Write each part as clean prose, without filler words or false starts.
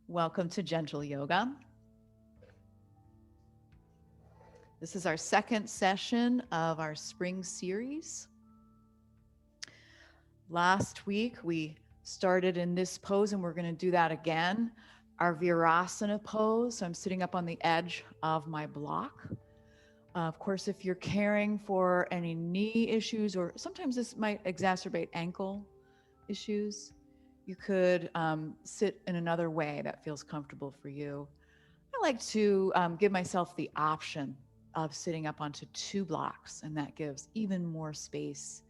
Welcome to Gentle Yoga. This is our second session of our spring series. Last week we started in this pose and we're going to do that again. Our Virasana pose. So I'm sitting up on the edge of my block. Of course, if you're caring for any knee issues, or sometimes this might exacerbate ankle issues, you could sit in another way that feels comfortable for you. I like to give myself the option of sitting up onto two blocks, and that gives even more space,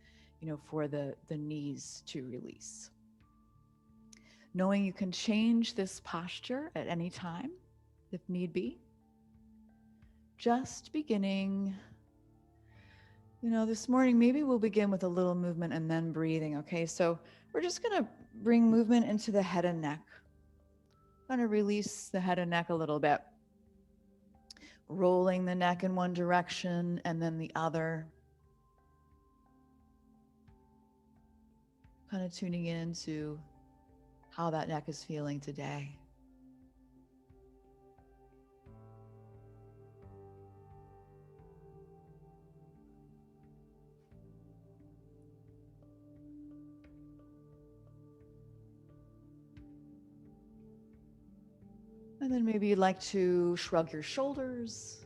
for the knees to release. Knowing you can change this posture at any time, if need be. Just beginning, this morning, maybe we'll begin with a little movement and then breathing, okay? So we're just gonna bring movement into the head and neck. Gonna release the head and neck a little bit. Rolling the neck in one direction and then the other. Kind of tuning into how that neck is feeling today. And then maybe you'd like to shrug your shoulders,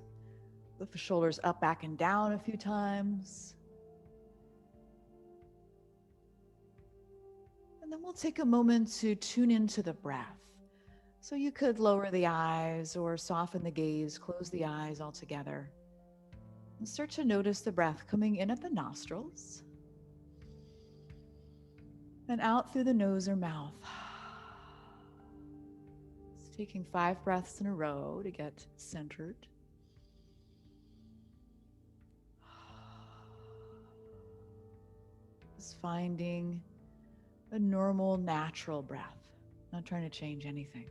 lift the shoulders up, back, and down a few times. And then we'll take a moment to tune into the breath. So you could lower the eyes or soften the gaze, close the eyes altogether, and start to notice the breath coming in at the nostrils and out through the nose or mouth. Taking 5 breaths in a row to get centered. Just finding a normal, natural breath, not trying to change anything.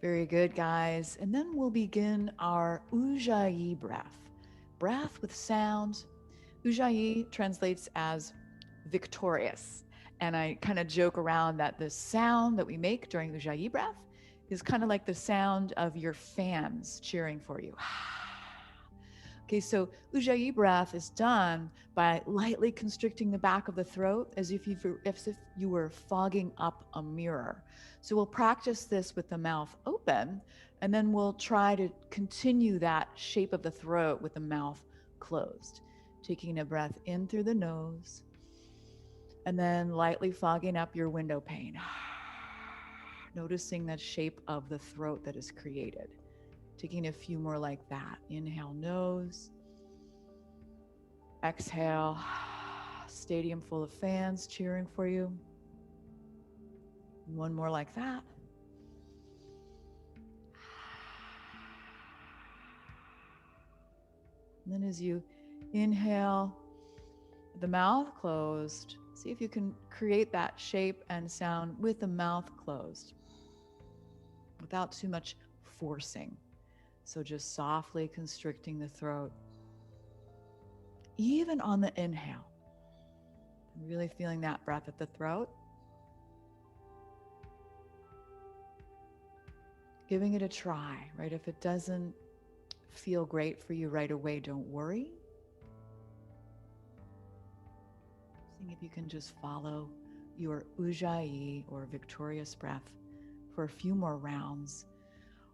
Very good, guys. And then we'll begin our Ujjayi breath. Breath with sound. Ujjayi translates as victorious. And I kind of joke around that the sound that we make during Ujjayi breath is kind of like the sound of your fans cheering for you. Okay, so Ujjayi breath is done by lightly constricting the back of the throat as if you were fogging up a mirror. So we'll practice this with the mouth open, and then we'll try to continue that shape of the throat with the mouth closed. Taking a breath in through the nose, and then lightly fogging up your window pane. Noticing that shape of the throat that is created. Taking a few more like that. Inhale, nose. Exhale, stadium full of fans cheering for you. One more like that. And then as you inhale, the mouth closed, see if you can create that shape and sound with the mouth closed without too much forcing. So just softly constricting the throat. Even on the inhale, really feeling that breath at the throat. Giving it a try, right? If it doesn't feel great for you right away, don't worry. Seeing if you can just follow your Ujjayi or victorious breath for a few more rounds.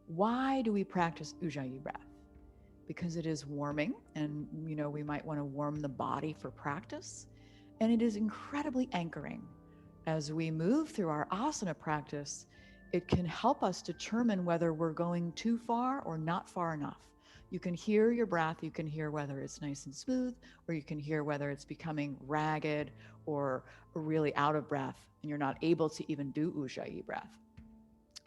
Why do we practice Ujjayi breath? Because it is warming, and we might want to warm the body for practice. And it is incredibly anchoring. As we move through our asana practice, it can help us determine whether we're going too far or not far enough. You can hear your breath, you can hear whether it's nice and smooth, or you can hear whether it's becoming ragged or really out of breath, and you're not able to even do Ujjayi breath.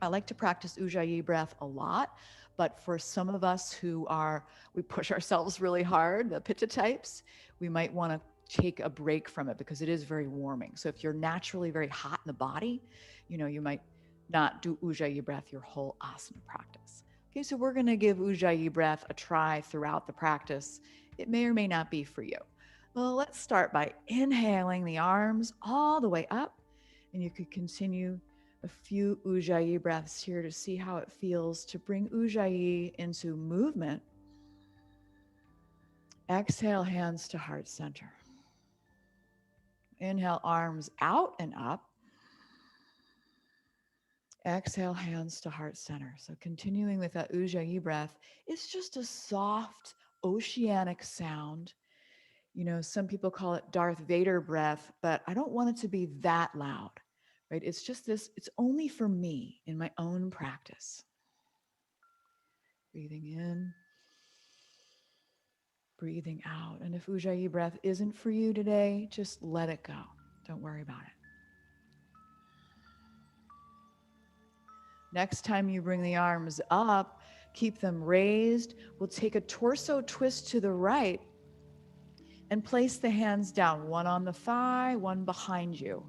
I like to practice Ujjayi breath a lot, but for some of us we push ourselves really hard, the pitta types, we might want to take a break from it because it is very warming. So if you're naturally very hot in the body, you might not do Ujjayi breath your whole asana practice. Okay, so we're going to give Ujjayi breath a try throughout the practice. It may or may not be for you. Well, let's start by inhaling the arms all the way up, and you could continue a few Ujjayi breaths here to see how it feels to bring Ujjayi into movement. Exhale, hands to heart center. Inhale, arms out and up. Exhale, hands to heart center. So continuing with that Ujjayi breath, it's just a soft oceanic sound. Some people call it Darth Vader breath, but I don't want it to be that loud, right? It's just this, it's only for me in my own practice. Breathing in, breathing out. And if Ujjayi breath isn't for you today, just let it go. Don't worry about it. Next time you bring the arms up, keep them raised. We'll take a torso twist to the right and place the hands down, one on the thigh, one behind you.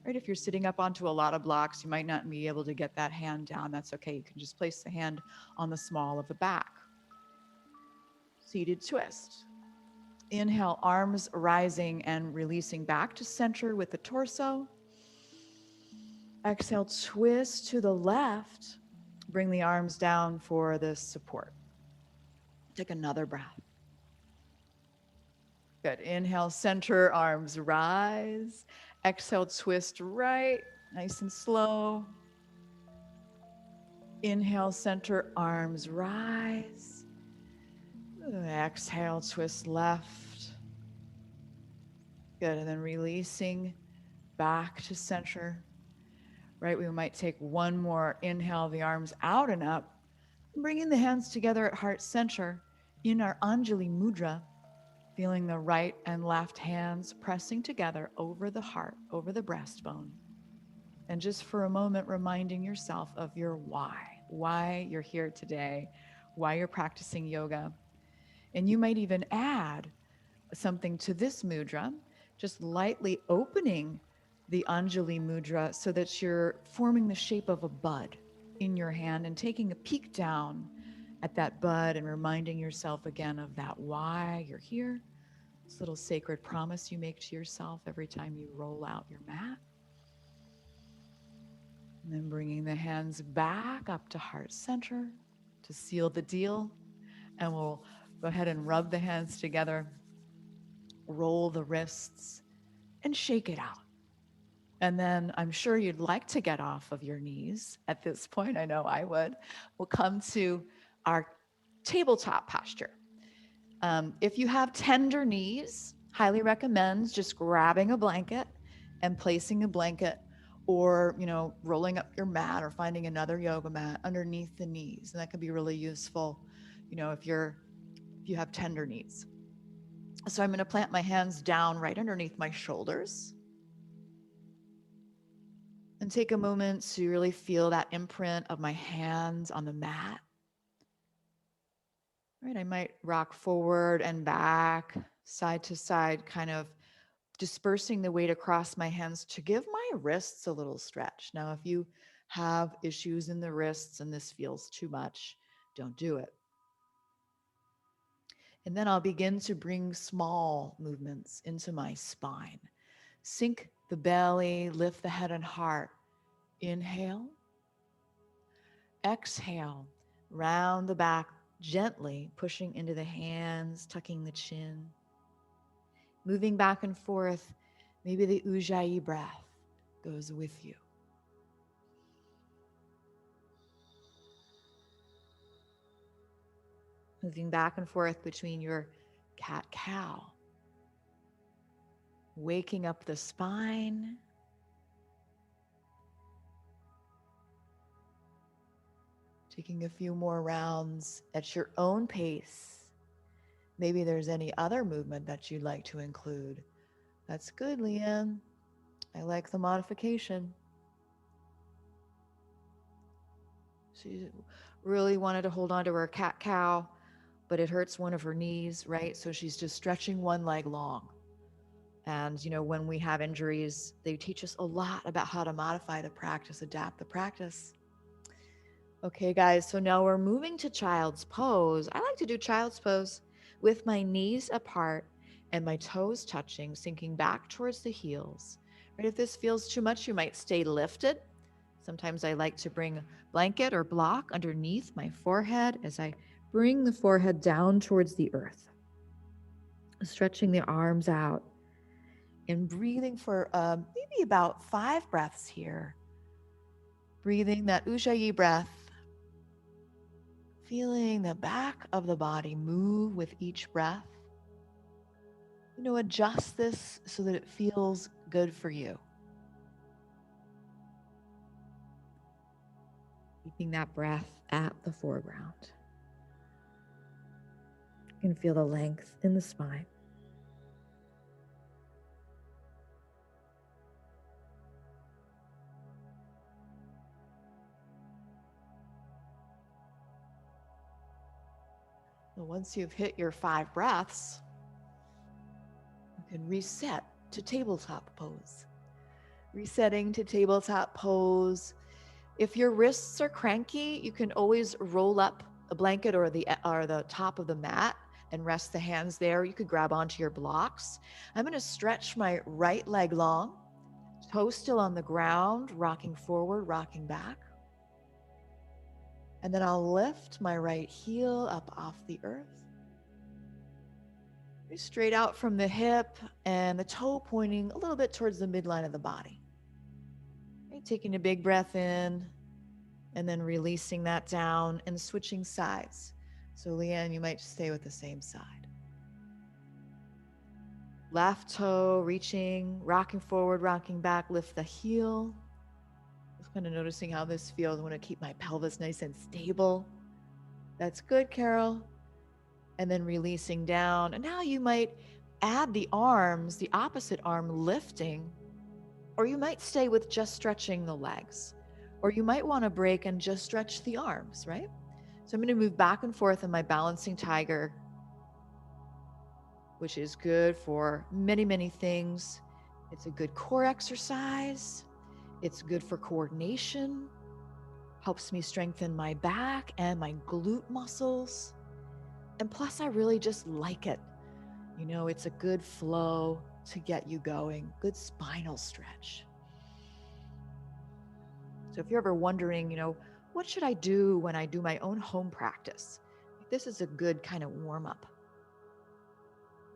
Right? If you're sitting up onto a lot of blocks, you might not be able to get that hand down. That's okay. You can just place the hand on the small of the back. Seated twist. Inhale, arms rising and releasing back to center with the torso. Exhale, twist to the left. Bring the arms down for the support. Take another breath. Good. Inhale, center, arms rise. Exhale, twist right, nice and slow. Inhale, center, arms rise. Exhale, twist left. Good. And then releasing back to center. Right, we might take one more inhale, the arms out and up, bringing the hands together at heart center in our Anjali Mudra, feeling the right and left hands pressing together over the heart, over the breastbone. And just for a moment, reminding yourself of your why you're here today, why you're practicing yoga. And you might even add something to this mudra, just lightly opening the Anjali Mudra so that you're forming the shape of a bud in your hand and taking a peek down at that bud and reminding yourself again of that why you're here. This little sacred promise you make to yourself every time you roll out your mat. And then bringing the hands back up to heart center to seal the deal. And we'll go ahead and rub the hands together, roll the wrists, and shake it out. And then I'm sure you'd like to get off of your knees at this point. I know I would. We'll come to our tabletop posture. If you have tender knees, highly recommend just grabbing a blanket and placing a blanket or, rolling up your mat or finding another yoga mat underneath the knees. And that can be really useful, if you have tender knees. So I'm going to plant my hands down right underneath my shoulders. And take a moment to really feel that imprint of my hands on the mat. Right, I might rock forward and back, side to side, kind of dispersing the weight across my hands to give my wrists a little stretch. Now, if you have issues in the wrists and this feels too much, don't do it. And then I'll begin to bring small movements into my spine. Sink the belly, lift the head and heart. Inhale. Exhale, round the back, gently pushing into the hands, tucking the chin. Moving back and forth, maybe the Ujjayi breath goes with you. Moving back and forth between your cat-cow. Waking up the spine. Taking a few more rounds at your own pace. Maybe there's any other movement that you'd like to include. That's good, Leanne. I like the modification. She really wanted to hold on to her cat-cow, but it hurts one of her knees, right? So she's just stretching one leg long. And, when we have injuries, they teach us a lot about how to modify the practice, adapt the practice. Okay, guys, so now we're moving to child's pose. I like to do child's pose with my knees apart and my toes touching, sinking back towards the heels. Right? If this feels too much, you might stay lifted. Sometimes I like to bring a blanket or block underneath my forehead as I bring the forehead down towards the earth. Stretching the arms out and breathing for maybe about 5 breaths here. Breathing that Ujjayi breath. Feeling the back of the body move with each breath. Adjust this so that it feels good for you. Keeping that breath at the foreground. You can feel the length in the spine. Once you've hit your 5 breaths, you can reset to tabletop pose. Resetting to tabletop pose. If your wrists are cranky, you can always roll up a blanket or the top of the mat and rest the hands there. You could grab onto your blocks. I'm going to stretch my right leg long, toe still on the ground, rocking forward, rocking back. And then I'll lift my right heel up off the earth. Straight out from the hip and the toe pointing a little bit towards the midline of the body. Okay, taking a big breath in and then releasing that down and switching sides. So Leanne, you might stay with the same side. Left toe reaching, rocking forward, rocking back, lift the heel. Just kind of noticing how this feels. I want to keep my pelvis nice and stable. That's good, Carol. And then releasing down. And now you might add the arms, the opposite arm lifting, or you might stay with just stretching the legs, or you might want to break and just stretch the arms, right? So I'm going to move back and forth in my balancing tiger, which is good for many, many things. It's a good core exercise. It's good for coordination, helps me strengthen my back and my glute muscles. And plus, I really just like it. It's a good flow to get you going, good spinal stretch. So if you're ever wondering, what should I do when I do my own home practice? This is a good kind of warm up.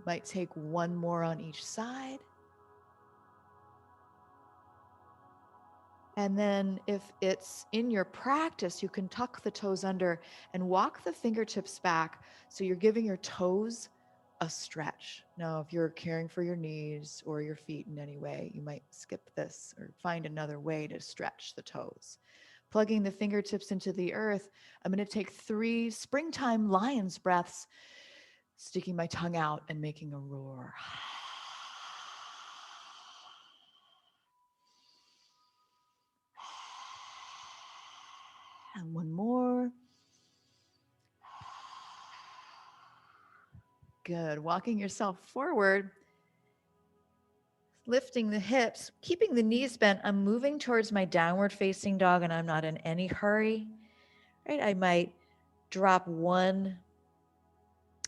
Might take one more on each side. And then if it's in your practice, you can tuck the toes under and walk the fingertips back. So you're giving your toes a stretch. Now, if you're caring for your knees or your feet in any way, you might skip this or find another way to stretch the toes. Plugging the fingertips into the earth, I'm going to take 3 springtime lion's breaths, sticking my tongue out and making a roar. And one more. Good. Walking yourself forward, lifting the hips, keeping the knees bent. I'm moving towards my downward facing dog and I'm not in any hurry. Right? I might drop one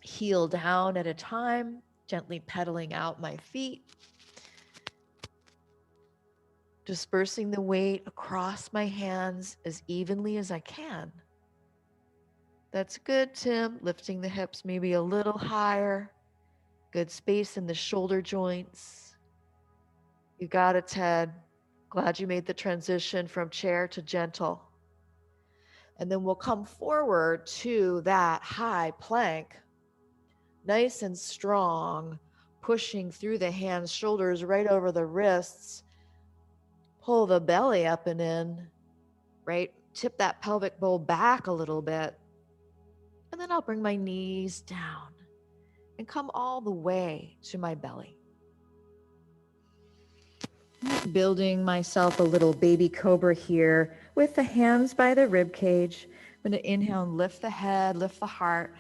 heel down at a time, gently pedaling out my feet. Dispersing the weight across my hands as evenly as I can. That's good, Tim. Lifting the hips maybe a little higher. Good space in the shoulder joints. You got it, Ted. Glad you made the transition from chair to gentle. And then we'll come forward to that high plank. Nice and strong, pushing through the hands, shoulders right over the wrists. Pull the belly up and in, right? Tip that pelvic bowl back a little bit. And then I'll bring my knees down and come all the way to my belly. Building myself a little baby cobra here with the hands by the rib cage. I'm going to inhale and lift the head, lift the heart.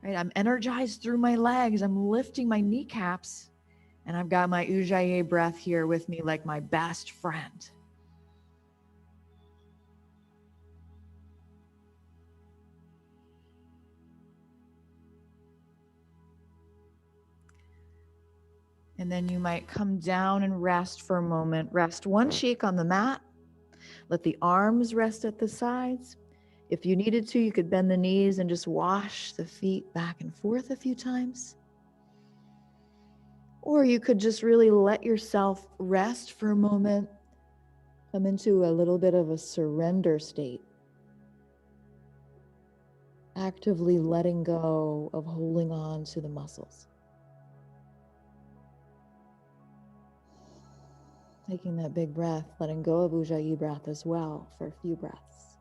Right, I'm energized through my legs. I'm lifting my kneecaps. And I've got my Ujjayi breath here with me like my best friend. And then you might come down and rest for a moment. Rest one cheek on the mat. Let the arms rest at the sides. If you needed to, you could bend the knees and just wash the feet back and forth a few times. Or you could just really let yourself rest for a moment. Come into a little bit of a surrender state. Actively letting go of holding on to the muscles. Taking that big breath, letting go of Ujjayi breath as well for a few breaths.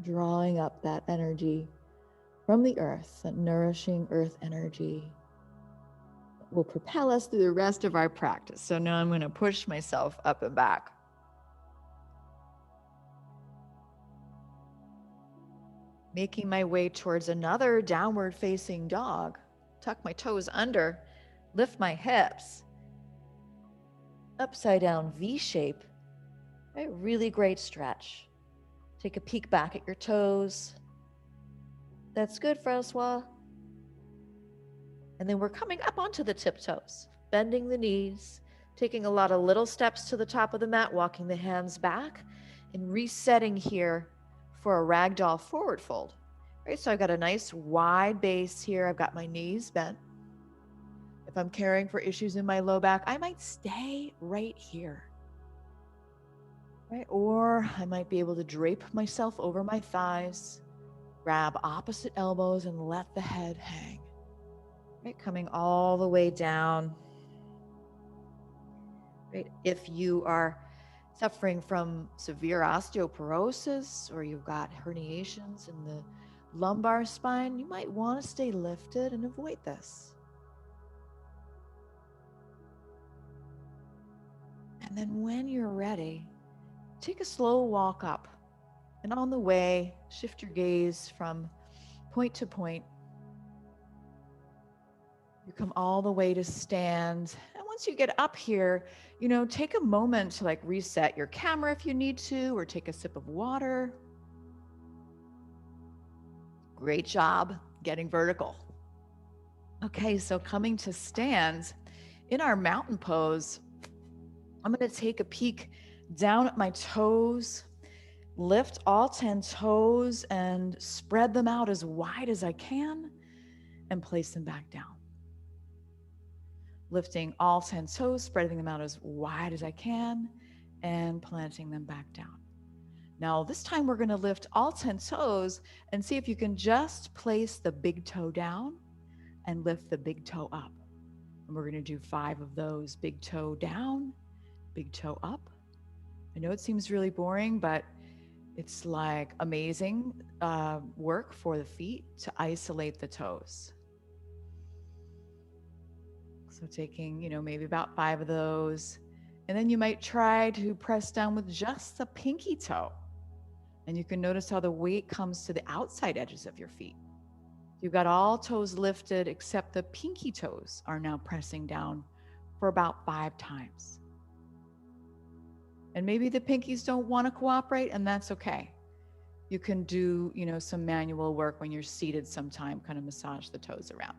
Drawing up that energy from the earth, that nourishing earth energy that will propel us through the rest of our practice. So now I'm going to push myself up and back. Making my way towards another downward facing dog. Tuck my toes under, lift my hips. Upside down V shape. A really great stretch. Take a peek back at your toes. That's good, Francois. And then we're coming up onto the tiptoes, bending the knees, taking a lot of little steps to the top of the mat, walking the hands back, and resetting here for a ragdoll forward fold. Right, so I've got a nice wide base here. I've got my knees bent. If I'm caring for issues in my low back, I might stay right here. Right, or I might be able to drape myself over my thighs, grab opposite elbows and let the head hang. Right, coming all the way down. Right, if you are suffering from severe osteoporosis or you've got herniations in the lumbar spine, you might want to stay lifted and avoid this. And then when you're ready, take a slow walk up. And on the way, shift your gaze from point to point. You come all the way to stand. And once you get up here, take a moment to reset your camera if you need to, or take a sip of water. Great job getting vertical. Okay, so coming to stand, in our mountain pose, I'm going to take a peek down at my toes, lift all 10 toes and spread them out as wide as I can and place them back down. Lifting all 10 toes, spreading them out as wide as I can and planting them back down. Now, this time we're going to lift all 10 toes and see if you can just place the big toe down and lift the big toe up. And we're going to do 5 of those. Big toe down, big toe up. I know it seems really boring, but it's amazing work for the feet to isolate the toes. So taking, maybe about 5 of those. And then you might try to press down with just the pinky toe. And you can notice how the weight comes to the outside edges of your feet. You've got all toes lifted except the pinky toes are now pressing down for about 5 times. And maybe the pinkies don't want to cooperate, and that's okay. You can do, some manual work when you're seated sometime, kind of massage the toes around.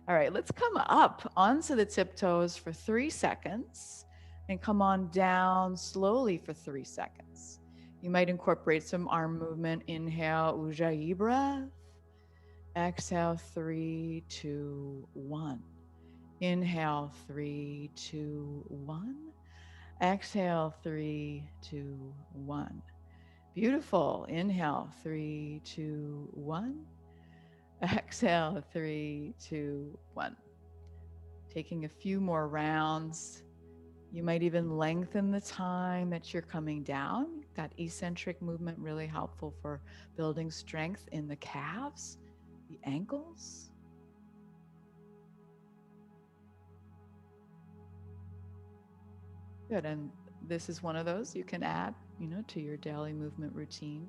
All right, let's come up onto the tiptoes for 3 seconds and come on down slowly for 3 seconds. You might incorporate some arm movement. Inhale, Ujjayi breath. Exhale, 3, 2, 1. Inhale, 3, 2, 1. Exhale, 3, 2, 1. Beautiful. Inhale, 3, 2, 1. Exhale, 3, 2, 1. Taking a few more rounds. You might even lengthen the time that you're coming down. That eccentric movement really helpful for building strength in the calves, the ankles. Good, and this is one of those you can add, to your daily movement routine,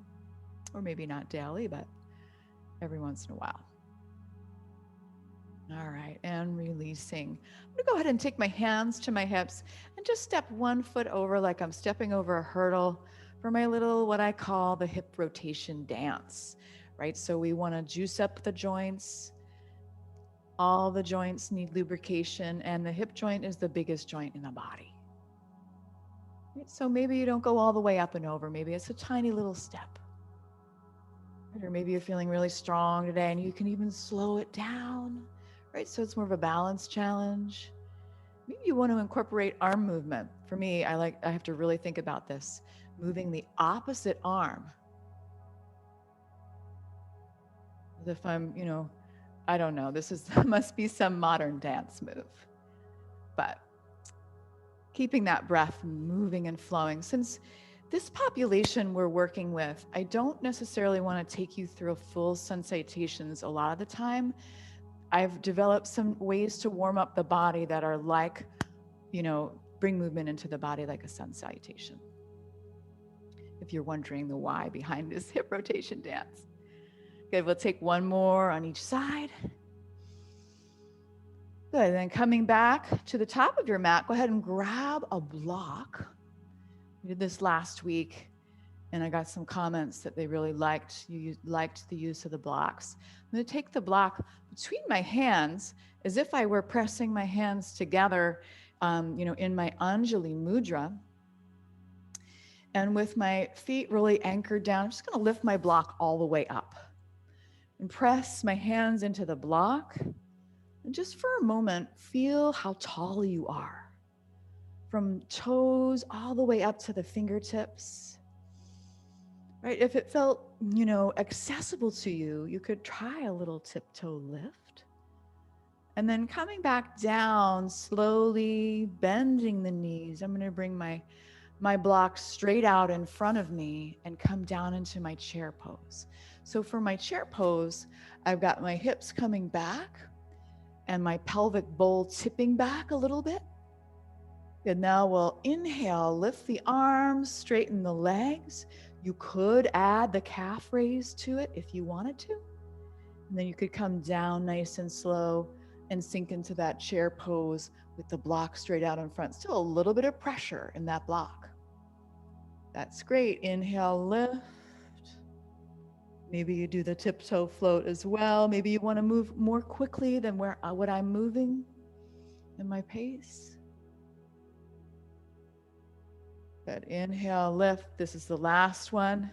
or maybe not daily, but every once in a while. All right, and releasing. I'm gonna go ahead and take my hands to my hips and just step one foot over like I'm stepping over a hurdle for my little, what I call the hip rotation dance, right? So we wanna juice up the joints. All the joints need lubrication, and the hip joint is the biggest joint in the body. Right? So maybe you don't go all the way up and over. Maybe it's a tiny little step. Or maybe you're feeling really strong today and you can even slow it down, right? So it's more of a balance challenge. Maybe you want to incorporate arm movement. For me, I have to really think about this. Moving the opposite arm. As if I'm, I don't know, must be some modern dance move. But keeping that breath moving and flowing. Since this population we're working with, I don't necessarily want to take you through full sun salutations a lot of the time. I've developed some ways to warm up the body that are like, bring movement into the body like a sun salutation. If you're wondering the why behind this hip rotation dance. Good, we'll take one more on each side. Good, then coming back to the top of your mat, go ahead and grab a block. We did this last week, and I got some comments that they really liked the use of the blocks. I'm going to take the block between my hands as if I were pressing my hands together, in my Anjali Mudra. And with my feet really anchored down, I'm just going to lift my block all the way up and press my hands into the block. And just for a moment, feel how tall you are. From toes all the way up to the fingertips, right? If it felt, accessible to you, you could try a little tiptoe lift. And then coming back down, slowly bending the knees. I'm going to bring my block straight out in front of me and come down into my chair pose. So for my chair pose, I've got my hips coming back and my pelvic bowl tipping back a little bit. And now we'll inhale, lift the arms, straighten the legs. You could add the calf raise to it if you wanted to. And then you could come down nice and slow and sink into that chair pose with the block straight out in front. Still a little bit of pressure in that block. That's great. Inhale, lift. Maybe you do the tiptoe float as well. Maybe you want to move more quickly than what I'm moving in my pace. Good. Inhale, lift. This is the last one.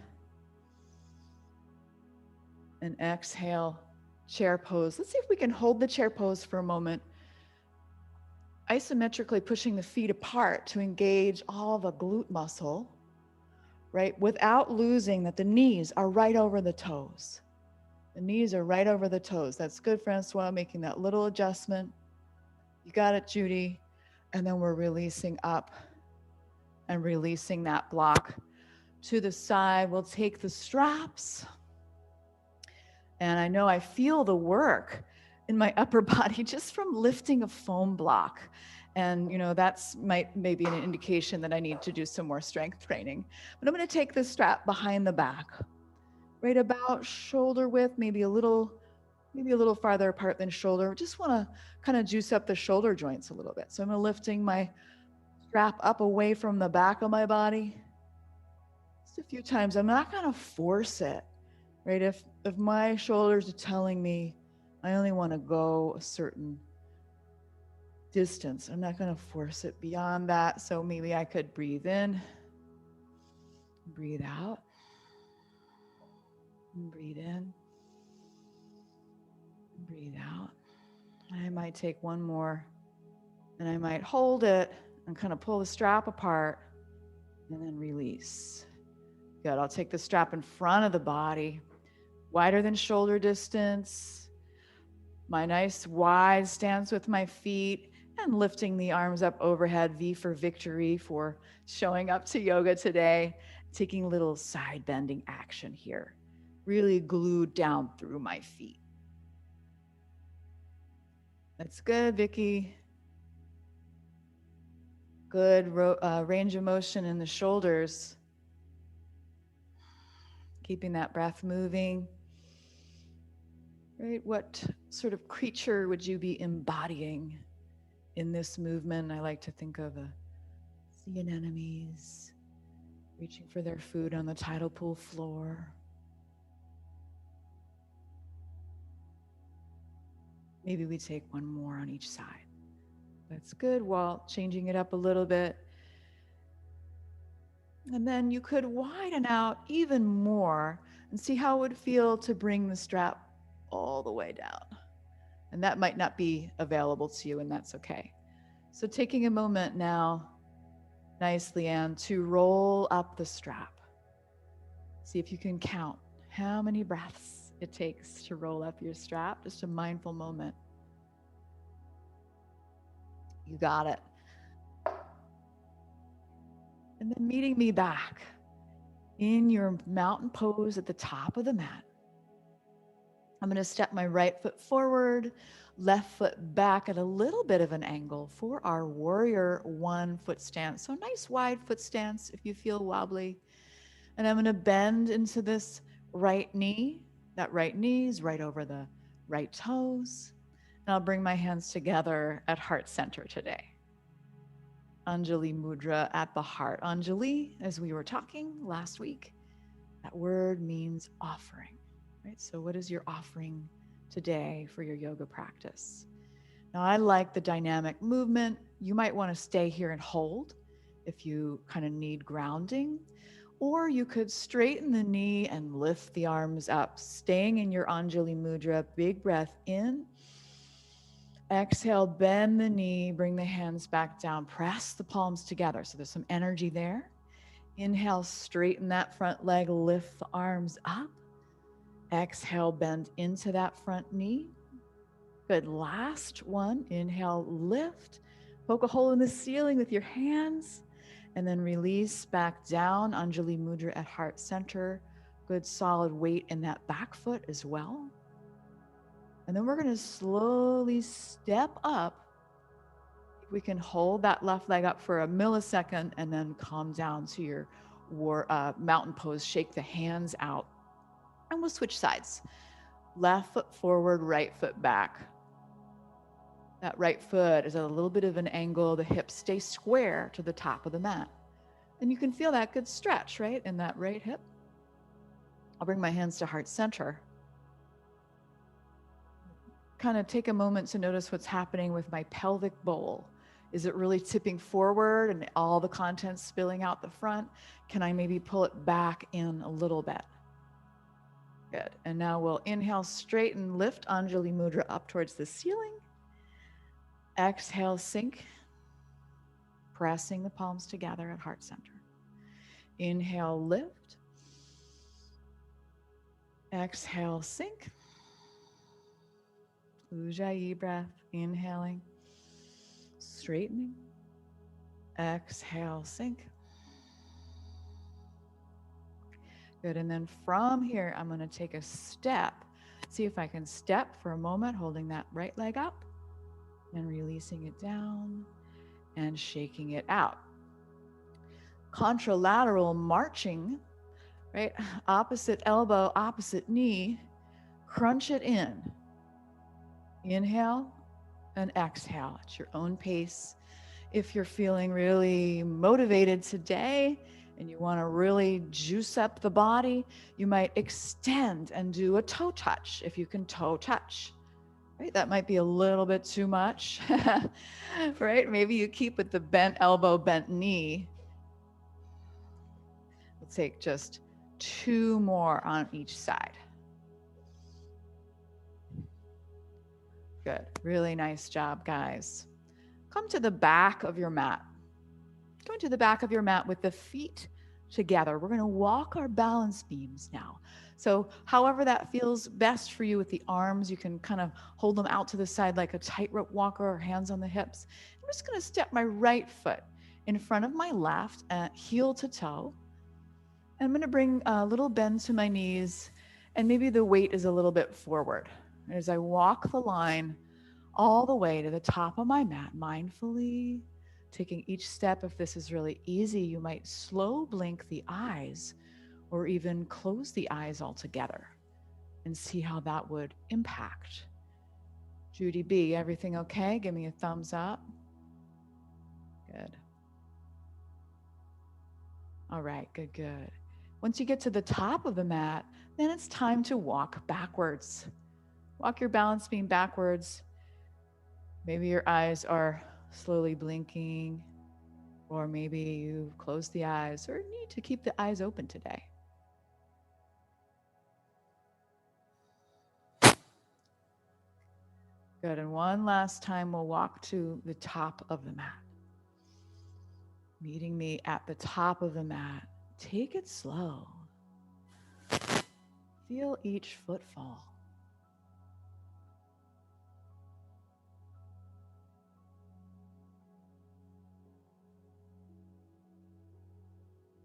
And exhale, chair pose. Let's see if we can hold the chair pose for a moment. Isometrically pushing the feet apart to engage all the glute muscle, right? Without losing that the knees are right over the toes. The knees are right over the toes. That's good, Francois, making that little adjustment. You got it, Judy. And then we're releasing up and releasing that block to the side. We'll take the straps. And I know I feel the work in my upper body just from lifting a foam block. And, that's maybe an indication that I need to do some more strength training. But I'm going to take the strap behind the back, right about shoulder width, maybe a little farther apart than shoulder. Just want to kind of juice up the shoulder joints a little bit. So I'm lifting my strap up away from the back of my body. Just a few times. I'm not going to force it, right? If my shoulders are telling me I only want to go a certain distance, I'm not going to force it beyond that. So maybe I could breathe in, breathe out, and breathe in, breathe out. I might take one more and I might hold it and kind of pull the strap apart and then release. Good. I'll take the strap in front of the body, wider than shoulder distance. My nice wide stance with my feet and lifting the arms up overhead, V for victory, for showing up to yoga today. Taking a little side bending action here. Really glued down through my feet. That's good, Vicky. Good range of motion in the shoulders. Keeping that breath moving. right? What sort of creature would you be embodying in this movement? I like to think of sea anemones reaching for their food on the tidal pool floor. Maybe we take one more on each side. That's good, while changing it up a little bit. And then you could widen out even more and see how it would feel to bring the strap all the way down. And that might not be available to you, and that's okay. So taking a moment now, nicely, Anne, to roll up the strap. See if you can count how many breaths it takes to roll up your strap. Just a mindful moment. You got it. And then meeting me back in your mountain pose at the top of the mat. I'm going to step my right foot forward, left foot back at a little bit of an angle for our warrior one foot stance. So nice wide foot stance if you feel wobbly. And I'm going to bend into this right knee. That right knee is right over the right toes. And I'll bring my hands together at heart center today. Anjali Mudra at the heart. Anjali, as we were talking last week, that word means offering, right? So what is your offering today for your yoga practice? Now, I like the dynamic movement. You might want to stay here and hold if you kind of need grounding, or you could straighten the knee and lift the arms up, staying in your Anjali Mudra. Big breath in. Exhale, bend the knee, bring the hands back down, press the palms together. So there's some energy there. Inhale, straighten that front leg, lift the arms up. Exhale, bend into that front knee. Good, last one. Inhale, lift. Poke a hole in the ceiling with your hands. And then release back down, Anjali Mudra at heart center. Good solid weight in that back foot as well. And then we're going to slowly step up. If we can hold that left leg up for a millisecond and then calm down to your mountain pose. Shake the hands out. And we'll switch sides. Left foot forward, right foot back. That right foot is at a little bit of an angle. The hips stay square to the top of the mat. And you can feel that good stretch, right, in that right hip. I'll bring my hands to heart center. Kind of take a moment to notice what's happening with my pelvic bowl. Is it really tipping forward and all the contents spilling out the front? Can I maybe pull it back in a little bit? Good. And now we'll inhale, straighten, lift Anjali Mudra up towards the ceiling. Exhale, sink, pressing the palms together at heart center. Inhale, lift. Exhale, sink. Ujjayi breath, inhaling, straightening. Exhale, sink. Good, and then from here, I'm gonna take a step. See if I can step for a moment, holding that right leg up and releasing it down and shaking it out. Contralateral marching, right? Opposite elbow, opposite knee, crunch it in. Inhale and exhale at your own pace. If you're feeling really motivated today and you want to really juice up the body, you might extend and do a toe touch if you can toe touch. Right? That might be a little bit too much, right? Maybe you keep with the bent elbow, bent knee. We'll take just 2 more on each side. Good. Really nice job, guys. Come to the back of your mat. Come to the back of your mat with the feet together. We're going to walk our balance beams now. So however that feels best for you with the arms, you can kind of hold them out to the side like a tightrope walker or hands on the hips. I'm just going to step my right foot in front of my left, heel to toe. And I'm going to bring a little bend to my knees, and maybe the weight is a little bit forward. As I walk the line all the way to the top of my mat, mindfully taking each step. If this is really easy, you might slow blink the eyes or even close the eyes altogether. and see how that would impact. Judy B, everything okay? Give me a thumbs up. Good. All right, good, good. Once you get to the top of the mat, then it's time to walk backwards. Walk your balance beam backwards. Maybe your eyes are slowly blinking, or maybe you've closed the eyes or need to keep the eyes open today. Good, and one last time we'll walk to the top of the mat. Meeting me at the top of the mat. Take it slow. Feel each footfall.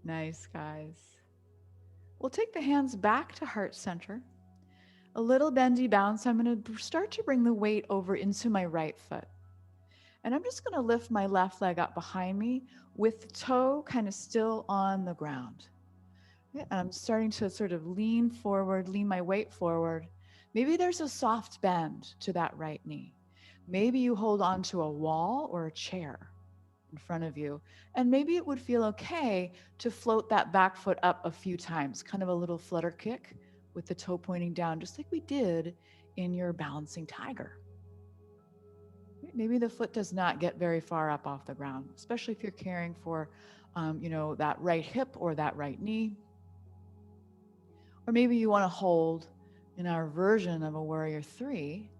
Nice, guys. We'll take the hands back to heart center. A little bendy bounce. I'm going to start to bring the weight over into my right foot. And I'm just going to lift my left leg up behind me with the toe kind of still on the ground. And I'm starting to sort of lean forward, lean my weight forward. Maybe there's a soft bend to that right knee. Maybe you hold on to a wall or a chair in front of you. And maybe it would feel okay to float that back foot up a few times, kind of a little flutter kick with the toe pointing down, just like we did in your balancing tiger. Maybe the foot does not get very far up off the ground, especially if you're caring for, that right hip or that right knee. Or maybe you want to hold in our version of a warrior 3.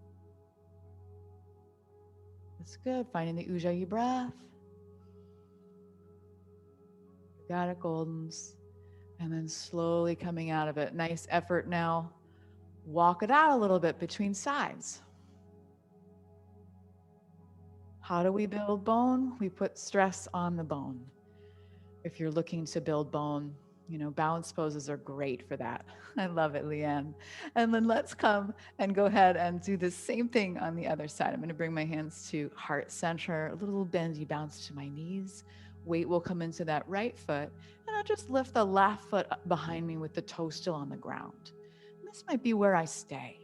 That's good. Finding the Ujjayi breath. Got it, Goldens. And then slowly coming out of it. Nice effort now. Walk it out a little bit between sides. How do we build bone? We put stress on the bone. If you're looking to build bone, balance poses are great for that. I love it, Leanne. And then let's come and go ahead and do the same thing on the other side. I'm going to bring my hands to heart center, a little bendy bounce to my knees. Weight will come into that right foot, and I'll just lift the left foot up behind me with the toe still on the ground. And this might be where I stay.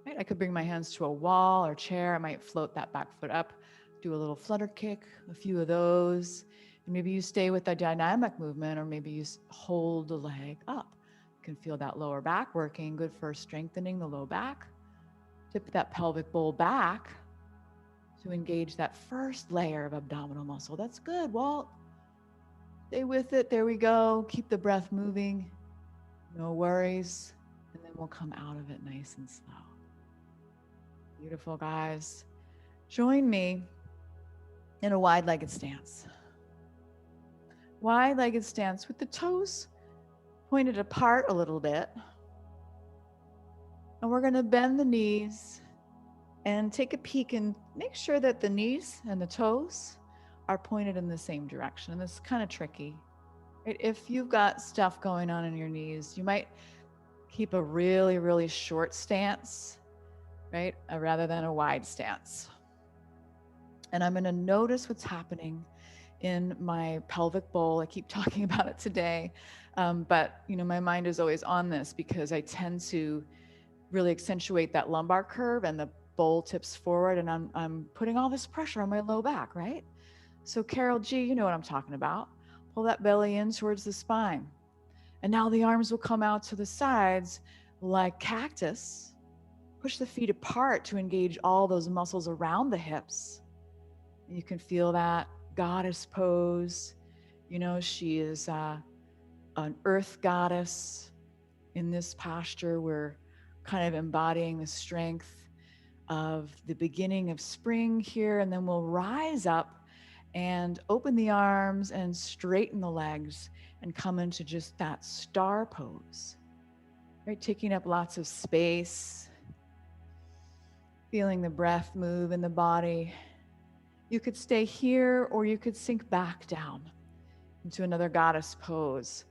Right? I could bring my hands to a wall or chair. I might float that back foot up, do a little flutter kick, a few of those. And maybe you stay with the dynamic movement, or maybe you hold the leg up. You can feel that lower back working, good for strengthening the low back. Tip that pelvic bowl back to engage that first layer of abdominal muscle. That's good, Walt. Stay with it. There we go. Keep the breath moving. No worries. And then we'll come out of it nice and slow. Beautiful, guys. Join me in a wide-legged stance. Wide-legged stance with the toes pointed apart a little bit. And we're going to bend the knees and take a peek and make sure that the knees and the toes are pointed in the same direction. And this is kind of tricky. Right? If you've got stuff going on in your knees, you might keep a really, really short stance, right? Rather than a wide stance. And I'm going to notice what's happening in my pelvic bowl. I keep talking about it today, but my mind is always on this because I tend to really accentuate that lumbar curve and the bowl tips forward, and I'm putting all this pressure on my low back, right? So Carol G, you know what I'm talking about. Pull that belly in towards the spine. And now the arms will come out to the sides like cactus. Push the feet apart to engage all those muscles around the hips. And you can feel that goddess pose. She is an earth goddess. In this posture, we're kind of embodying the strength of the beginning of spring here, and then we'll rise up and open the arms and straighten the legs and come into just that star pose, right? Taking up lots of space, feeling the breath move in the body. You could stay here, or you could sink back down into another goddess pose,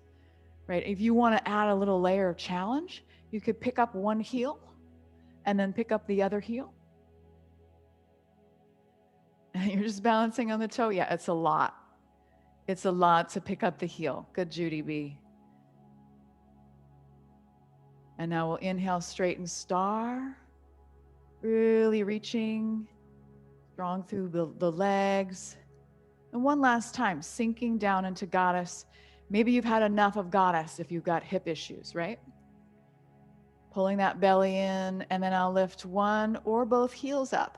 right? If you want to add a little layer of challenge, you could pick up one heel and then pick up the other heel. And you're just balancing on the toe. Yeah, it's a lot. It's a lot to pick up the heel. Good, Judy B. And now we'll inhale, straighten star. Really reaching strong through the legs. And one last time, sinking down into goddess. Maybe you've had enough of goddess if you've got hip issues, right? Pulling that belly in, and then I'll lift one or both heels up.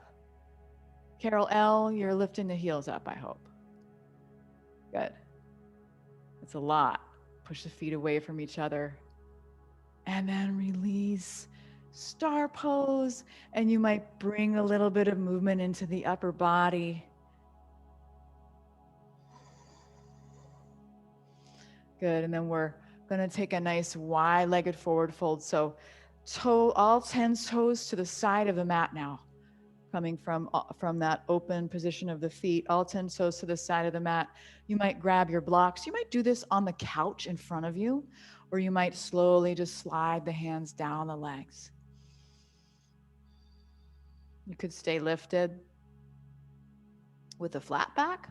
Carol L., you're lifting the heels up, I hope. Good. That's a lot. Push the feet away from each other. And then release, star pose. And you might bring a little bit of movement into the upper body. Good, and then we're gonna take a nice wide-legged forward fold. So all 10 toes to the side of the mat now. Coming from that open position of the feet, all 10 toes to the side of the mat. You might grab your blocks. You might do this on the couch in front of you, or you might slowly just slide the hands down the legs. You could stay lifted with a flat back,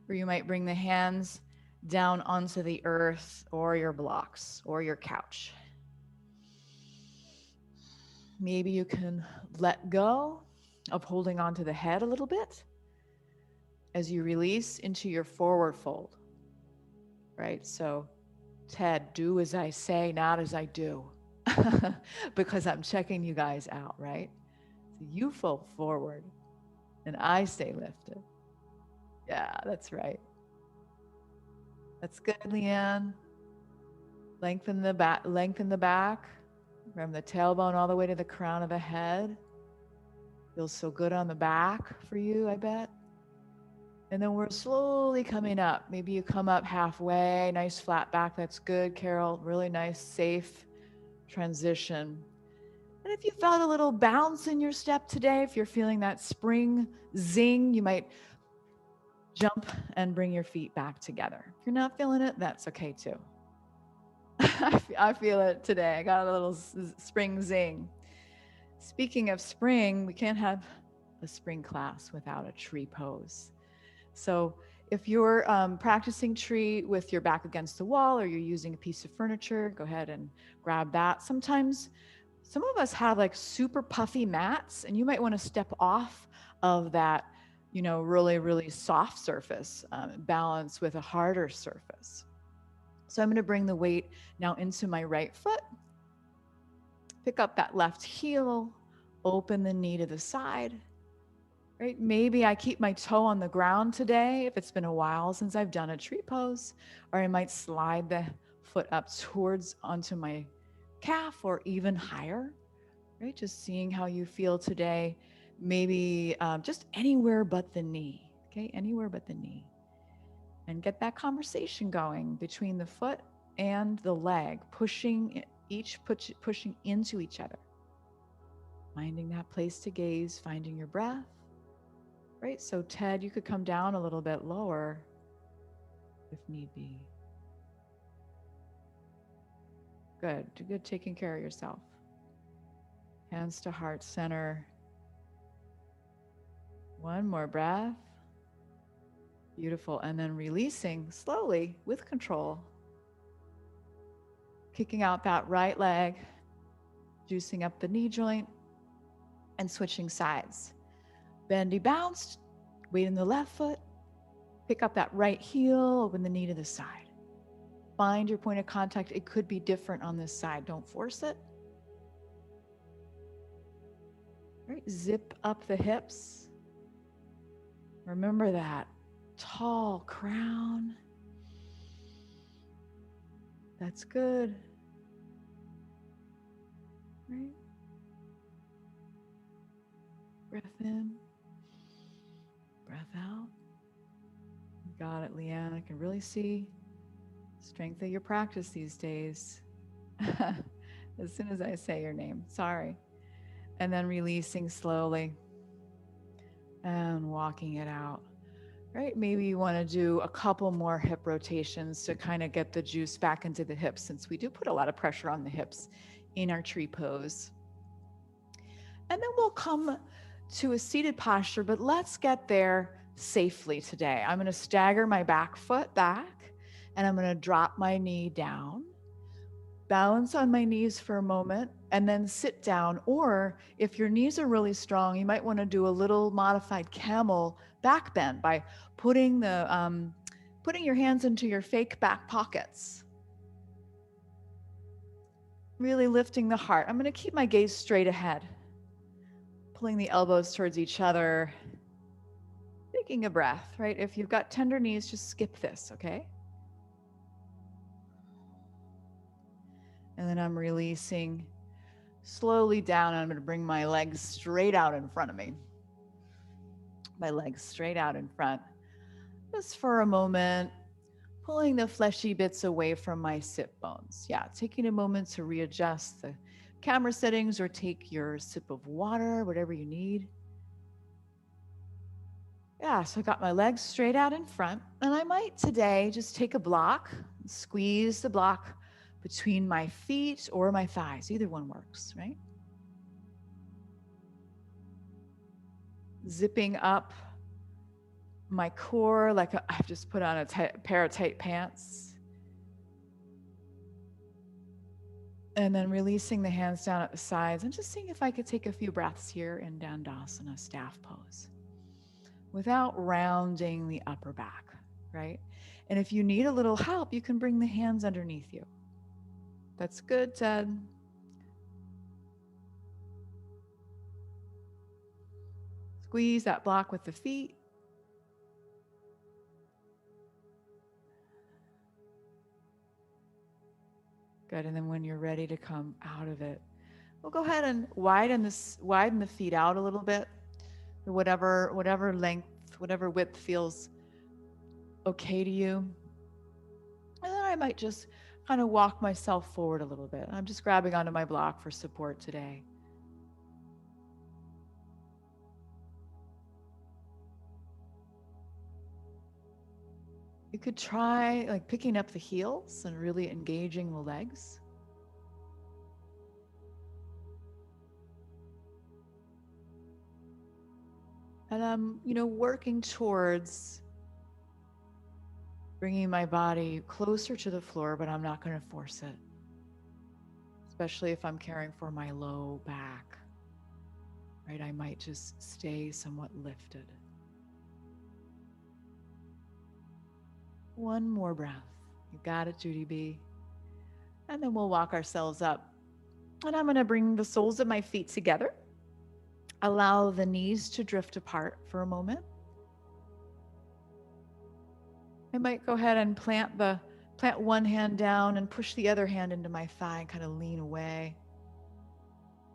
or you might bring the hands down onto the earth or your blocks or your couch. Maybe you can let go of holding onto the head a little bit as you release into your forward fold, right? So Ted, do as I say, not as I do, because I'm checking you guys out, right? So you fold forward and I stay lifted. Yeah, that's right. That's good, Leanne. Lengthen the back from the tailbone all the way to the crown of the head. Feels so good on the back for you, I bet. And then we're slowly coming up. Maybe you come up halfway, nice flat back. That's good, Carol. Really nice, safe transition. And if you felt a little bounce in your step today, if you're feeling that spring zing, you might jump and bring your feet back together. If you're not feeling it, that's okay too. I feel it today. I got a little spring zing. Speaking of spring, we can't have a spring class without a tree pose. So if you're practicing tree with your back against the wall, or you're using a piece of furniture, go ahead and grab that. Sometimes some of us have like super puffy mats, and you might want to step off of that, you know, really, really soft surface, balance with a harder surface. So I'm going to bring the weight now into my right foot. Pick up that left heel, open the knee to the side, right? Maybe I keep my toe on the ground today if it's been a while since I've done a tree pose, or I might slide the foot up onto my calf or even higher, right? Just seeing how you feel today. Maybe just anywhere but the knee, okay? Anywhere but the knee. And get that conversation going between the foot and the leg, pushing into each other. Finding that place to gaze, finding your breath, right? So Ted, you could come down a little bit lower if need be. Good, good taking care of yourself. Hands to heart center. One more breath. Beautiful. And then releasing slowly with control. Kicking out that right leg, juicing up the knee joint, and switching sides. Bendy bounced, weight in the left foot, pick up that right heel, open the knee to the side. Find your point of contact. It could be different on this side. Don't force it. All right, zip up the hips. Remember that tall crown. That's good. Right. Breath in, breath out. You got it, Leanne. I can really see the strength of your practice these days. As soon as I say your name, sorry. And then releasing slowly and walking it out. Right? Maybe you want to do a couple more hip rotations to kind of get the juice back into the hips, since we do put a lot of pressure on the hips in our tree pose. And then we'll come to a seated posture, but let's get there safely today. I'm going to stagger my back foot back, and I'm going to drop my knee down. balance on my knees for a moment and then sit down. Or if your knees are really strong, you might want to do a little modified camel backbend by putting your hands into your fake back pockets. Really lifting the heart. I'm going to keep my gaze straight ahead, pulling the elbows towards each other, taking a breath, right? If you've got tender knees, just skip this, okay? And then I'm releasing slowly down. I'm going to bring my legs straight out in front of me. My legs straight out in front. Just for a moment, pulling the fleshy bits away from my sit bones. Yeah, taking a moment to readjust the camera settings or take your sip of water, whatever you need. Yeah, so I got my legs straight out in front, and I might today just take a block, squeeze the block between my feet or my thighs. Either one works, right? Zipping up my core like I've just put on a pair of tight pants. And then releasing the hands down at the sides and just seeing if I could take a few breaths here in Dandasana staff pose without rounding the upper back, right? And if you need a little help, you can bring the hands underneath you. That's good, Ted. Squeeze that block with the feet. Good, and then when you're ready to come out of it, we'll go ahead and widen the feet out a little bit. Whatever length, whatever width feels okay to you. And then I might just kind of walk myself forward a little bit. I'm just grabbing onto my block for support today. You could try like picking up the heels and really engaging the legs. And I'm, working towards bringing my body closer to the floor, but I'm not going to force it, especially if I'm caring for my low back, right? I might just stay somewhat lifted. One more breath. You got it, Judy B. And then we'll walk ourselves up. And I'm going to bring the soles of my feet together. Allow the knees to drift apart for a moment. I might go ahead and plant one hand down and push the other hand into my thigh and kind of lean away.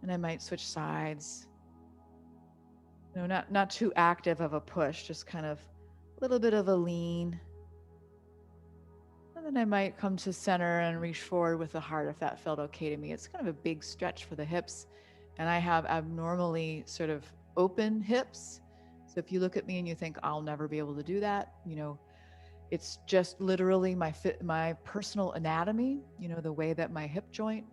And I might switch sides. Not too active of a push, just kind of a little bit of a lean. And then I might come to center and reach forward with the heart if that felt okay to me. It's kind of a big stretch for the hips. And I have abnormally sort of open hips. So if you look at me and you think I'll never be able to do that, it's just literally my personal anatomy, the way that my hip joint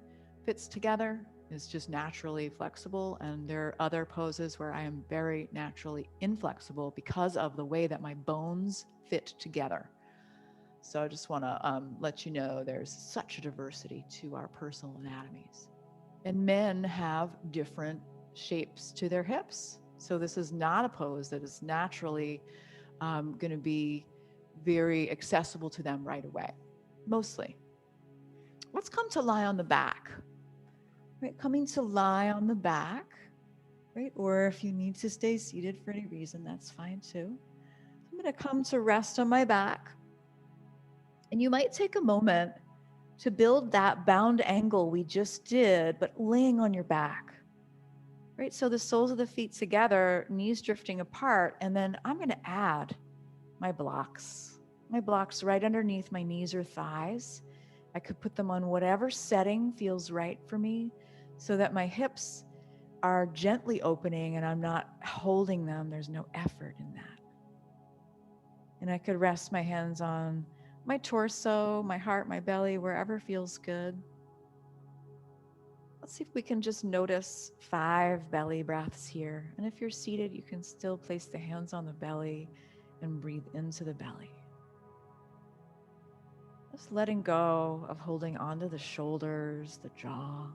fits together is just naturally flexible. And there are other poses where I am very naturally inflexible because of the way that my bones fit together. So I just want to let you know there's such a diversity to our personal anatomies. And men have different shapes to their hips. So this is not a pose that is naturally going to be very accessible to them right away, mostly. Let's come to lie on the back, right? Coming to lie on the back, right? Or if you need to stay seated for any reason, that's fine too. I'm going to come to rest on my back. And you might take a moment to build that bound angle we just did, but laying on your back, right? So the soles of the feet together, knees drifting apart, and then I'm going to add my blocks right underneath my knees or thighs. I could put them on whatever setting feels right for me so that my hips are gently opening and I'm not holding them. There's no effort in that. And I could rest my hands on my torso, my heart, my belly, wherever feels good. Let's see if we can just notice 5 belly breaths here. And if you're seated, you can still place the hands on the belly and breathe into the belly. Just letting go of holding onto the shoulders, the jaw.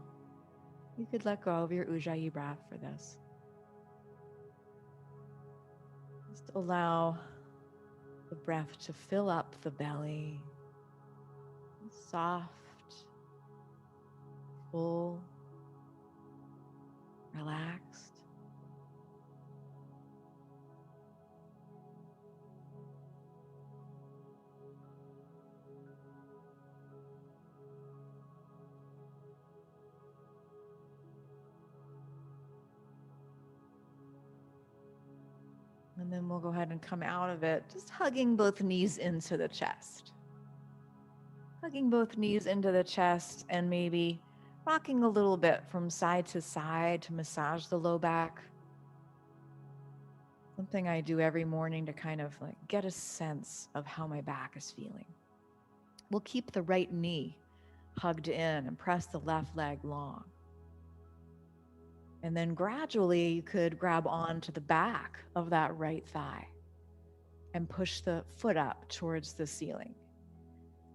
You could let go of your Ujjayi breath for this. Just allow the breath to fill up the belly. Soft, full, relaxed. And then we'll go ahead and come out of it, just hugging both knees into the chest. Hugging both knees into the chest and maybe rocking a little bit from side to side to massage the low back. Something I do every morning to kind of like get a sense of how my back is feeling. We'll keep the right knee hugged in and press the left leg long. And then gradually you could grab onto the back of that right thigh and push the foot up towards the ceiling.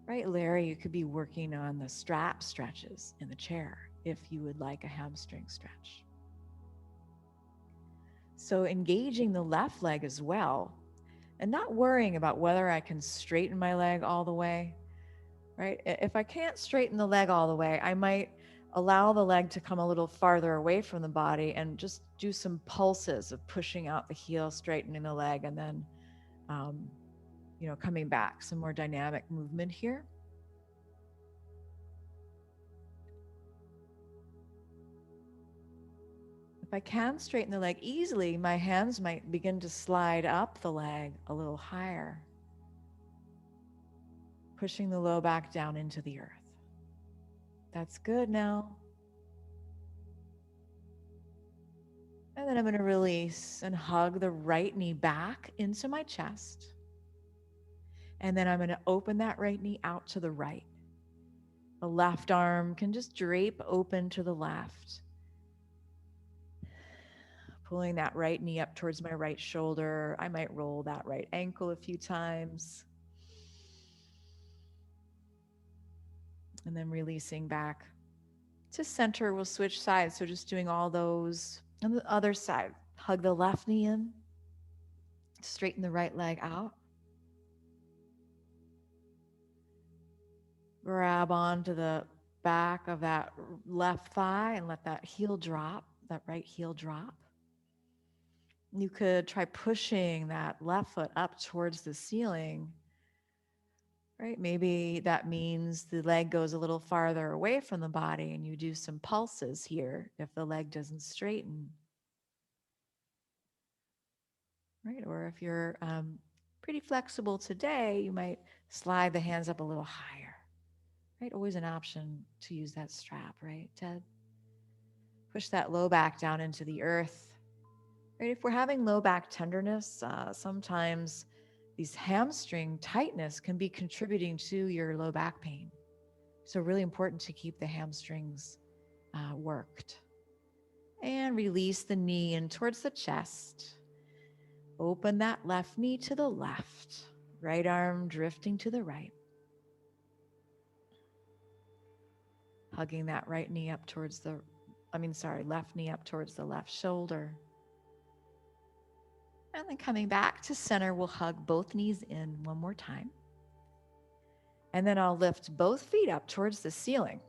Right, Larry, you could be working on the strap stretches in the chair if you would like a hamstring stretch. So engaging the left leg as well and not worrying about whether I can straighten my leg all the way, right? If I can't straighten the leg all the way, I might allow the leg to come a little farther away from the body and just do some pulses of pushing out the heel, straightening the leg, and then, coming back. Some more dynamic movement here. If I can straighten the leg easily, my hands might begin to slide up the leg a little higher, pushing the low back down into the earth. That's good now. And then I'm going to release and hug the right knee back into my chest. And then I'm going to open that right knee out to the right. The left arm can just drape open to the left. Pulling that right knee up towards my right shoulder. I might roll that right ankle a few times. And then releasing back to center. We'll switch sides. So just doing all those. On the other side, hug the left knee in. Straighten the right leg out. Grab onto the back of that left thigh and let that heel drop, that right heel drop. You could try pushing that left foot up towards the ceiling, right? Maybe that means the leg goes a little farther away from the body and you do some pulses here if the leg doesn't straighten, right? Or if you're pretty flexible today, you might slide the hands up a little higher, right? Always an option to use that strap, right, Ted? Push that low back down into the earth. Right? If we're having low back tenderness, sometimes these hamstring tightness can be contributing to your low back pain. So really important to keep the hamstrings worked. And release the knee in towards the chest. Open that left knee to the left. Right arm drifting to the right. Hugging that right knee up towards left knee up towards the left shoulder. And then coming back to center, we'll hug both knees in one more time. And then I'll lift both feet up towards the ceiling.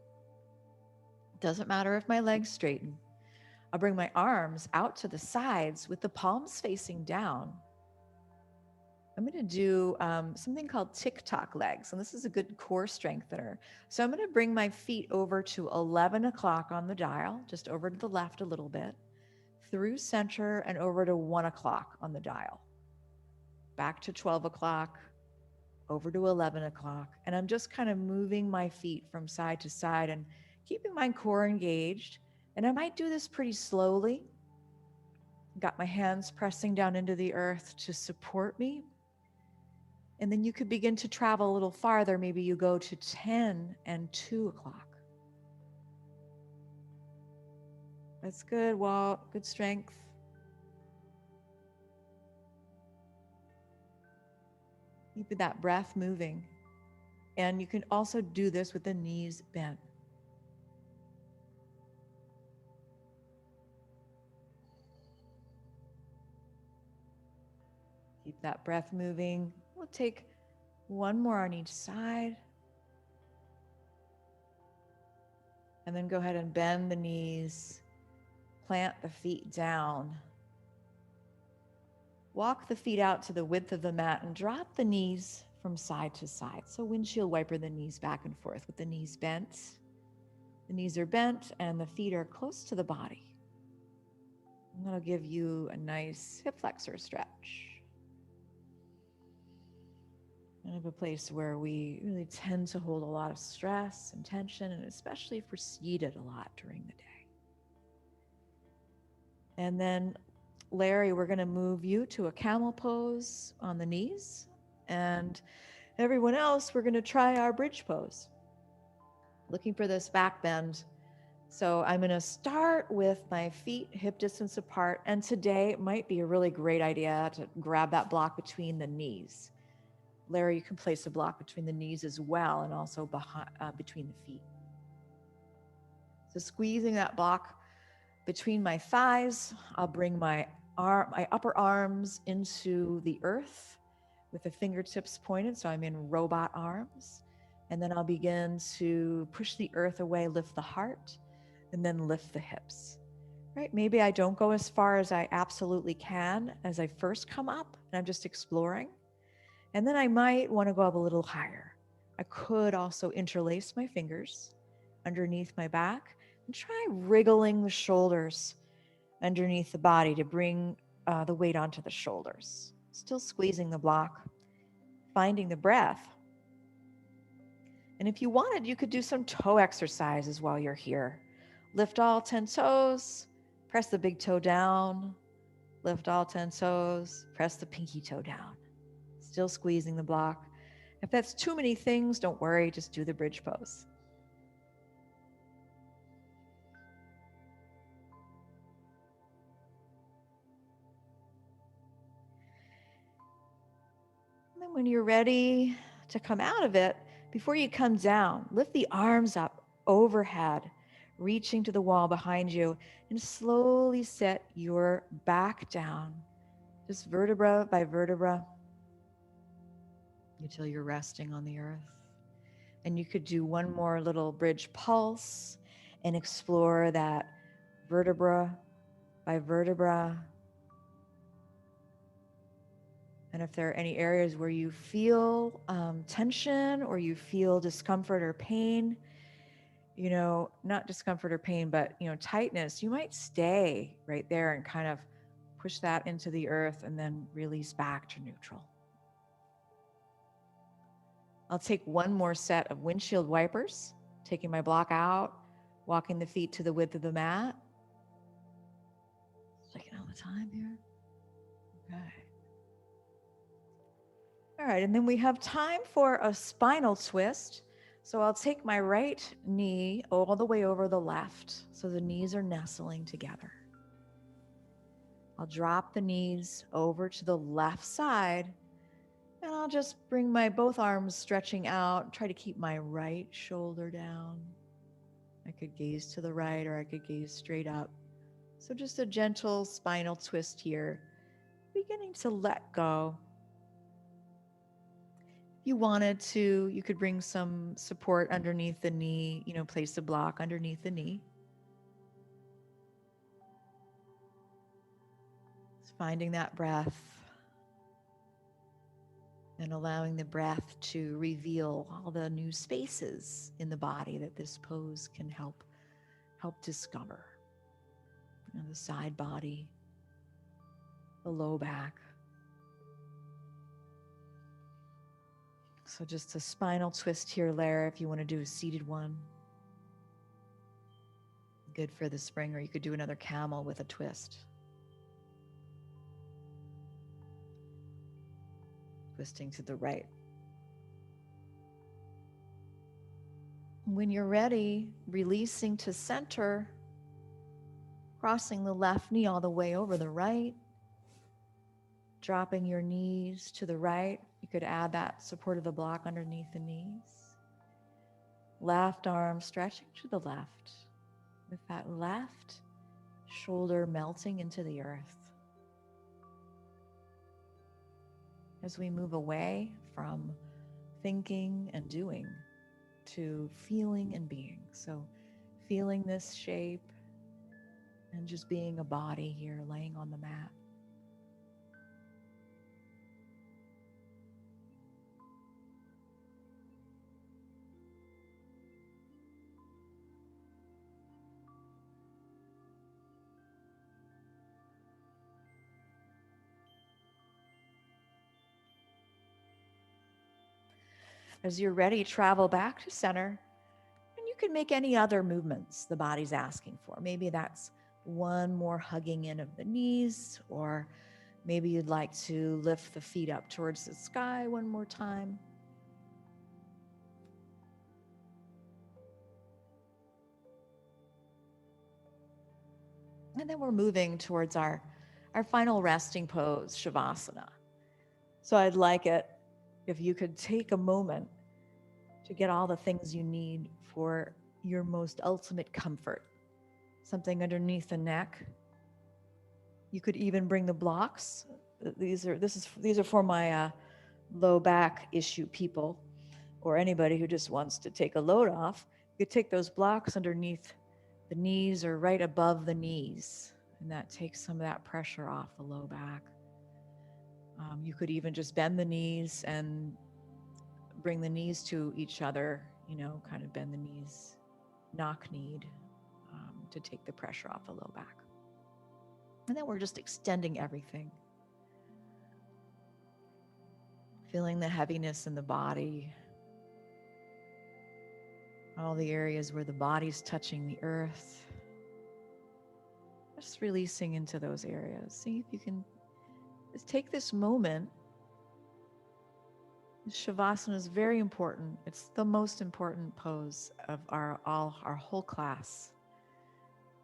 Doesn't matter if my legs straighten. I'll bring my arms out to the sides with the palms facing down. I'm going to do something called Tick-Tock Legs, and this is a good core strengthener. So I'm going to bring my feet over to 11 o'clock on the dial, just over to the left a little bit. Through center and over to 1 o'clock on the dial. Back to 12 o'clock, over to 11 o'clock. And I'm just kind of moving my feet from side to side and keeping my core engaged. And I might do this pretty slowly. Got my hands pressing down into the earth to support me. And then you could begin to travel a little farther. Maybe you go to 10 and 2 o'clock. That's good, Walt. Good strength. Keep that breath moving. And you can also do this with the knees bent. Keep that breath moving. We'll take one more on each side. And then go ahead and bend the knees. Plant the feet down. Walk the feet out to the width of the mat and drop the knees from side to side. So windshield wiper the knees back and forth with the knees bent. The knees are bent and the feet are close to the body. And that'll give you a nice hip flexor stretch. Kind of a place where we really tend to hold a lot of stress and tension, and especially if we're seated a lot during the day. And then, Larry, we're going to move you to a camel pose on the knees. And everyone else, we're going to try our bridge pose. Looking for this back bend. So I'm going to start with my feet hip distance apart. And today it might be a really great idea to grab that block between the knees. Larry, you can place a block between the knees as well, and also behind, between the feet. So squeezing that block between my thighs, I'll bring my upper arms into the earth with the fingertips pointed, so I'm in robot arms. And then I'll begin to push the earth away, lift the heart, and then lift the hips. Right? Maybe I don't go as far as I absolutely can as I first come up, and I'm just exploring. And then I might want to go up a little higher. I could also interlace my fingers underneath my back and try wriggling the shoulders underneath the body to bring the weight onto the shoulders. Still squeezing the block, finding the breath. And if you wanted, you could do some toe exercises while you're here. Lift all 10 toes, press the big toe down, lift all 10 toes, press the pinky toe down. Still squeezing the block. If that's too many things, don't worry, just do the bridge pose. And then when you're ready to come out of it, before you come down, lift the arms up overhead, reaching to the wall behind you, and slowly set your back down, just vertebra by vertebra, until you're resting on the earth. And you could do one more little bridge pulse and explore that vertebra by vertebra. And if there are any areas where you feel tension or you feel discomfort or pain, not discomfort or pain, but, tightness, you might stay right there and kind of push that into the earth and then release back to neutral. I'll take one more set of windshield wipers, taking my block out, walking the feet to the width of the mat. Taking all the time here. Okay. All right, and then we have time for a spinal twist. So I'll take my right knee all the way over the left, so the knees are nestling together. I'll drop the knees over to the left side, and I'll just bring my both arms stretching out, try to keep my right shoulder down. I could gaze to the right or I could gaze straight up. So just a gentle spinal twist here, beginning to let go. If you wanted to, you could bring some support underneath the knee, place a block underneath the knee. Just finding that breath and allowing the breath to reveal all the new spaces in the body that this pose can help discover. The side body, the low back. So just a spinal twist here, Lara, if you want to do a seated one. Good for the spring, or you could do another camel with a twist. Twisting to the right. When you're ready, releasing to center, crossing the left knee all the way over the right, dropping your knees to the right. You could add that support of the block underneath the knees. Left arm stretching to the left, with that left shoulder melting into the earth. As we move away from thinking and doing to feeling and being. So feeling this shape and just being a body here laying on the mat. As you're ready, travel back to center, and you can make any other movements the body's asking for. Maybe that's one more hugging in of the knees, or maybe you'd like to lift the feet up towards the sky one more time. And then we're moving towards our final resting pose, Shavasana. So I'd like it if you could take a moment to get all the things you need for your most ultimate comfort. Something underneath the neck. You could even bring the blocks. These are for my low back issue people, or anybody who just wants to take a load off. You could take those blocks underneath the knees or right above the knees, and that takes some of that pressure off the low back. You could even just bend the knees and bring the knees to each other, kind of bend the knees, knock-kneed, to take the pressure off the low back. And then we're just extending everything. Feeling the heaviness in the body, all the areas where the body's touching the earth. Just releasing into those areas. See if you can just take this moment. Shavasana is very important. It's the most important pose of our whole class,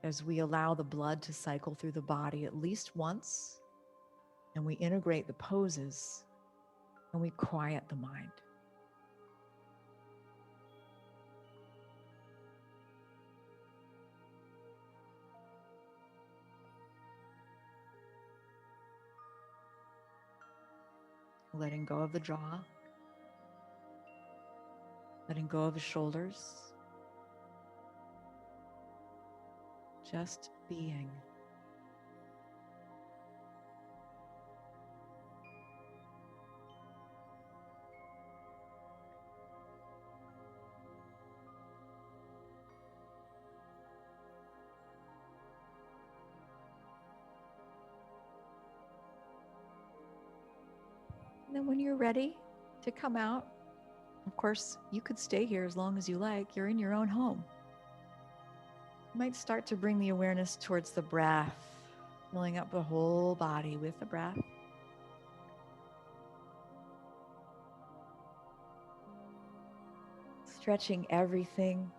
as we allow the blood to cycle through the body at least once, and we integrate the poses, and we quiet the mind. Letting go of the jaw, letting go of the shoulders, just being. And then when you're ready to come out, of course, you could stay here as long as you like. You're in your own home. You might start to bring the awareness towards the breath, filling up the whole body with the breath. Stretching everything.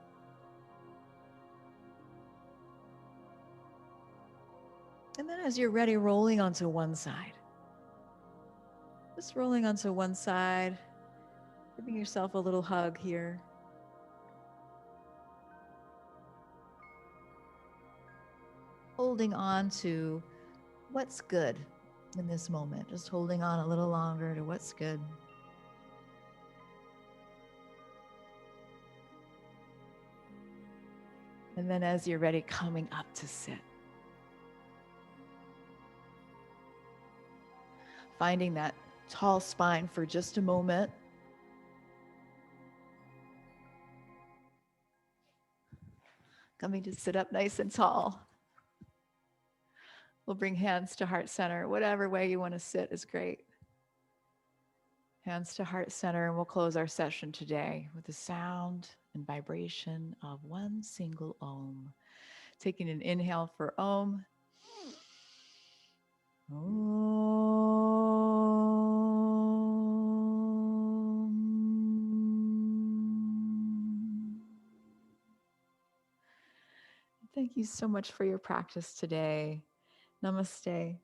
And then as you're ready, rolling onto one side. Just rolling onto one side, giving yourself a little hug here. Holding on to what's good in this moment. Just holding on a little longer to what's good. And then as you're ready, coming up to sit. Finding that tall spine for just a moment. Coming to sit up nice and tall. We'll bring hands to heart center. Whatever way you want to sit is great. Hands to heart center, and we'll close our session today with the sound and vibration of one single Om. Taking an inhale for Om. Thank you so much for your practice today. Namaste.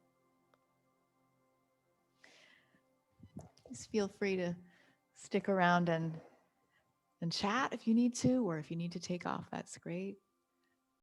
Just feel free to stick around and And chat if you need to, or if you need to take off, that's great.